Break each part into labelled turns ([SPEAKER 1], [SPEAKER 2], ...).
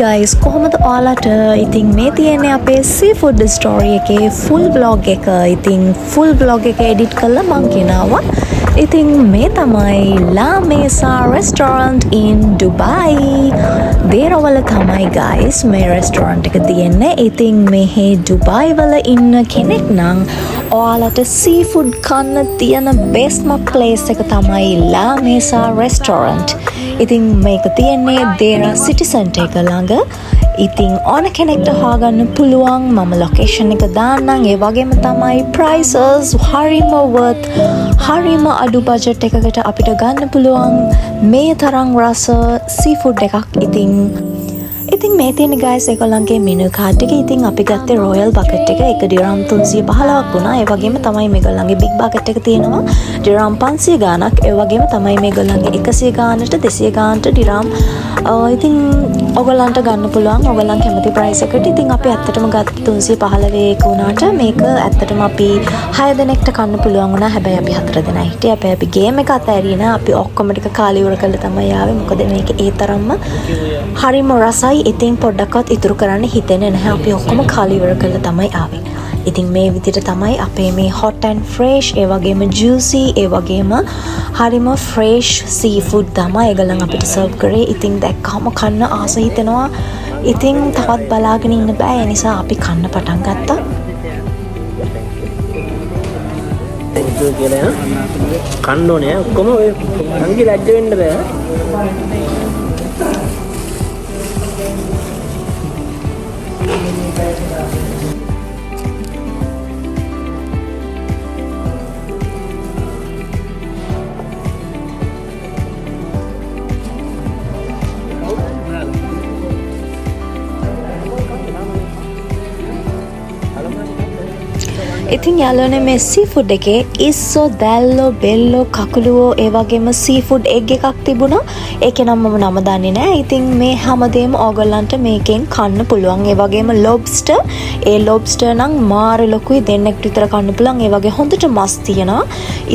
[SPEAKER 1] guys කොහොමද ඔයාලට ඉතින් මේ තියෙන්නේ අපේ seafood story එකේ full vlog එක. ඉතින් full vlog එක edit කරලා මං ගෙනාවා. ඉතින් මේ තමයි La Mesa restaurant in Dubai. දේරවල තමයි guys මේ restaurant එක තියෙන්නේ. ඉතින් මේ Dubai වල ඉන්න කෙනෙක් නම් ඔයාලට seafood කන්න තියෙන bestම place එක තමයි La Mesa restaurant. ඉතින් මේක තියෙන්නේ දේරා සිටි සෙන්ටර් එක ළඟ. ඉතින් ඕන කෙනෙක්ට හොයාගන්න පුළුවන්. මම ලොකේෂන් එක දාන්නම්. ඒ වගේම තමයි prices හරිම worth. හරිම අඩු බජට් එකකට අපිට ගන්න පුළුවන් මේ තරම් රස seafood එකක්. ඉතින් මේ තියෙන guys ඒගොල්ලන්ගේ menu card එක. ඉතින් අපි ගත්තේ royal bucket එක. ඒක dirham 315ක් වුණා. ඒ වගේම තමයි මේගොල්ලන්ගේ big bucket එක තියෙනවා dirham 500 ගාණක්. ඒ වගේම තමයි මේගොල්ලන්ගේ 100 ගාණට 200 ගාණට dirham ඉතින් ඔයගොල්ලන්ට ගන්න පුළුවන් ඔයගොල්ලන් කැමති price එකට. ඉතින් අපි ඇත්තටම ගත්ත 315 එක වුණාට මේක ඇත්තටම අපි 6 දෙනෙක්ට කන්න පුළුවන් වුණා. හැබැයි අපි 4 දෙනා හිටියේ. අපි game එක අතෑරියේ නෑ. අපි ඔක්කොම ටික කාලේ ඉවර කරලා තමයි ආවේ. මොකද මේක ඒ තරම්ම හරිම රසයි. ඉතින් පොඩ්ඩක්වත් ඉතුරු කරන්න හිතෙන්නේ නැහැ. අපි ඔක්කොම කාලේ ඉවර කරලා තමයි ආවේ. ඉතින් මේ විදිහට තමයි අපේ මේ hot and fresh ඒ වගේම juicy ඒ වගේම හරිම fresh seafood තමයි ඒගොල්ලන් අපිට serve කරේ. ඉතින් දැක්කම කන්න ආස හිතෙනවා. ඉතින් තවත් බලාගෙන ඉන්න බෑ. ඒ නිසා අපි කන්න පටන් ගත්තා.
[SPEAKER 2] කන්න ඕනේ ඔක්කොම ඔය අංගි ලැජ්ජ වෙන්න බෑ.
[SPEAKER 1] ඉතින් යාළුවනේ මේ seafood එකේ ඉස්සෝ දැල්ලෝ බෙල්ලෝ කකුලුවෝ ඒ වගේම seafood egg එකක් තිබුණා. ඒකේ නම් මම නම දන්නේ නැහැ. ඉතින් මේ හැමදේම ඕගොල්ලන්ට මේකෙන් කන්න පුළුවන්. ඒ වගේම lobster නම් මාර ලොකුයි. දෙන්නෙක් විතර කන්න පුළුවන්. ඒ වගේ හොඳට මස් තියෙනවා.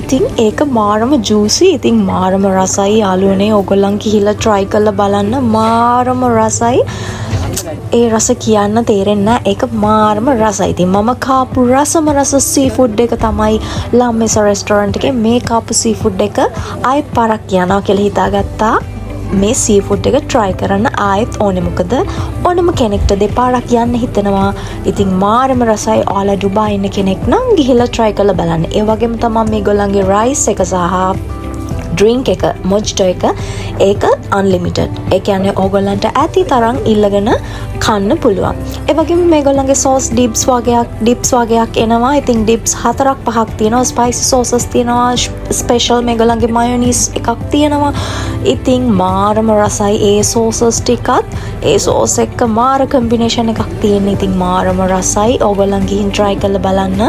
[SPEAKER 1] ඉතින් ඒක මාරම juicy. ඉතින් මාරම රසයි යාළුවනේ. ඕගොල්ලන් ගිහිල්ලා try කරලා බලන්න. මාරම රසයි. ඒ රස කියන්න තේරෙන්නේ නැහැ. ඒක මාරම රසයි. ඉතින් මම කාපු රස seafood එක තමයි La Mesa restaurant එකේ. මේ කාපු seafood එක ආයෙත් පාරක් යනවා කියලා හිතාගත්තා. මේ seafood එක try කරන්න ආයෙත් ඕනේ. මොකද ඕනම කෙනෙක්ට දෙපාරක් යන්න හිතෙනවා. ඉතින් මාරම රසයි. ඔයාලා ඩුබායි ඉන්න කෙනෙක් නම් ගිහිල්ලා try කරලා බලන්න. ඒ වගේම තමයි මේගොල්ලන්ගේ rice එක සහ drink එක mojito එක ඒක unlimited. ඒ කියන්නේ ඕගොල්ලන්ට ඇති තරම් ඉල්ලගෙන කන්න පුළුවන්. ඒ වගේම මේගොල්ලන්ගේ sauce dips වගේක් එනවා. ඉතින් dips 4-5ක් තියෙනවා. spicy sauces තියෙනවා. special මේගොල්ලන්ගේ mayonnaise එකක් තියෙනවා. ඉතින් මාරම රසයි. ඒ sauces ටිකත් ඒ sauce එක මාර combination එකක් තියෙන. ඉතින් මාරම රසයි. ඕගොල්ලන් ගිහින් try කරලා බලන්න.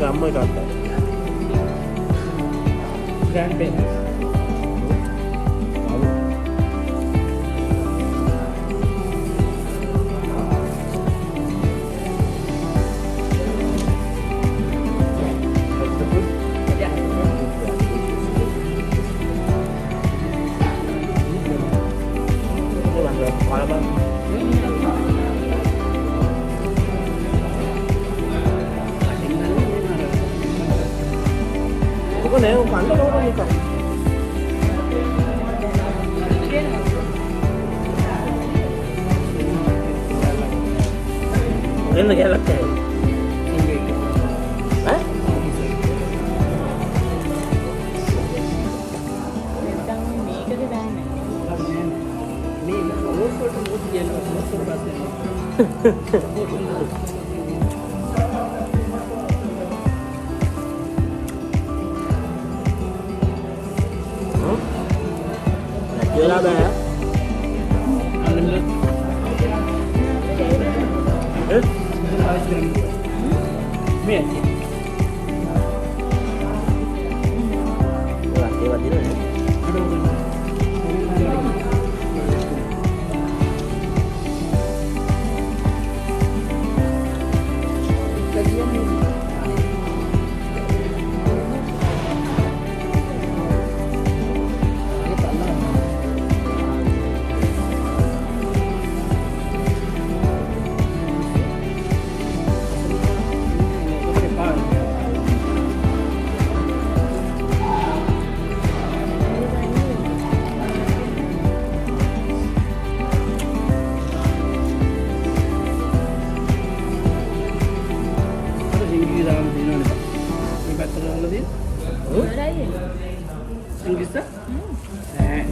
[SPEAKER 2] අම්ම එකක් ග්‍රෑන්ඩ් පේරන්ට්ස් නේ කන්න ඕන එක. එන්න ගැලක් ඈ. Chưa đâu bé.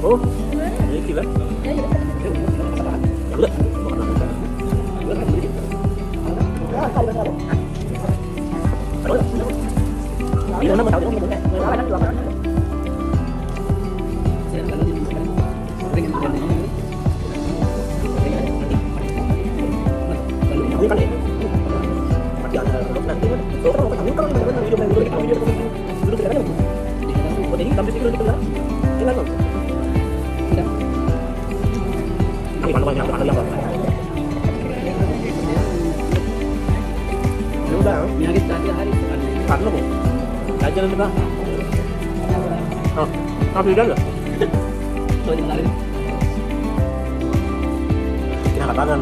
[SPEAKER 2] Ủa? Ini kira? Jalan depan. Oh, ambil dah lah. Kena katakan.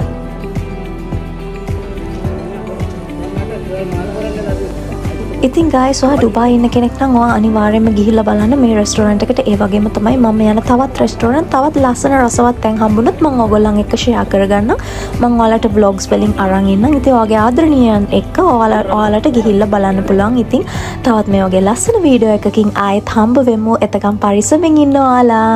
[SPEAKER 1] ඉතින් guys ඔයා ඩුබායි ඉන්න කෙනෙක් නම් ඔයා අනිවාර්යයෙන්ම ගිහිල්ලා බලන්න මේ රෙස්ටෝරන්ට් එකට. ඒ වගේම තමයි මම යන තවත් රෙස්ටෝරන්ට් තවත් ලස්සන රසවත් තැන් හම්බුනොත් මම ඔයගොල්ලන් එක්ක ෂෙයා කරගන්නම්. මම ඔයාලට vlogs වලින් අරන් ඉන්නම්. ඉතින් ඔයාගේ ආදරණීයයන් එක්ක ඔයාලට ගිහිල්ලා බලන්න පුළුවන්. ඉතින් තවත් මේ වගේ ලස්සන වීඩියෝ එකකින් ආයෙත් හම්බ වෙමු. එතකම් පරිස්සමෙන් ඉන්න ඔයාලා.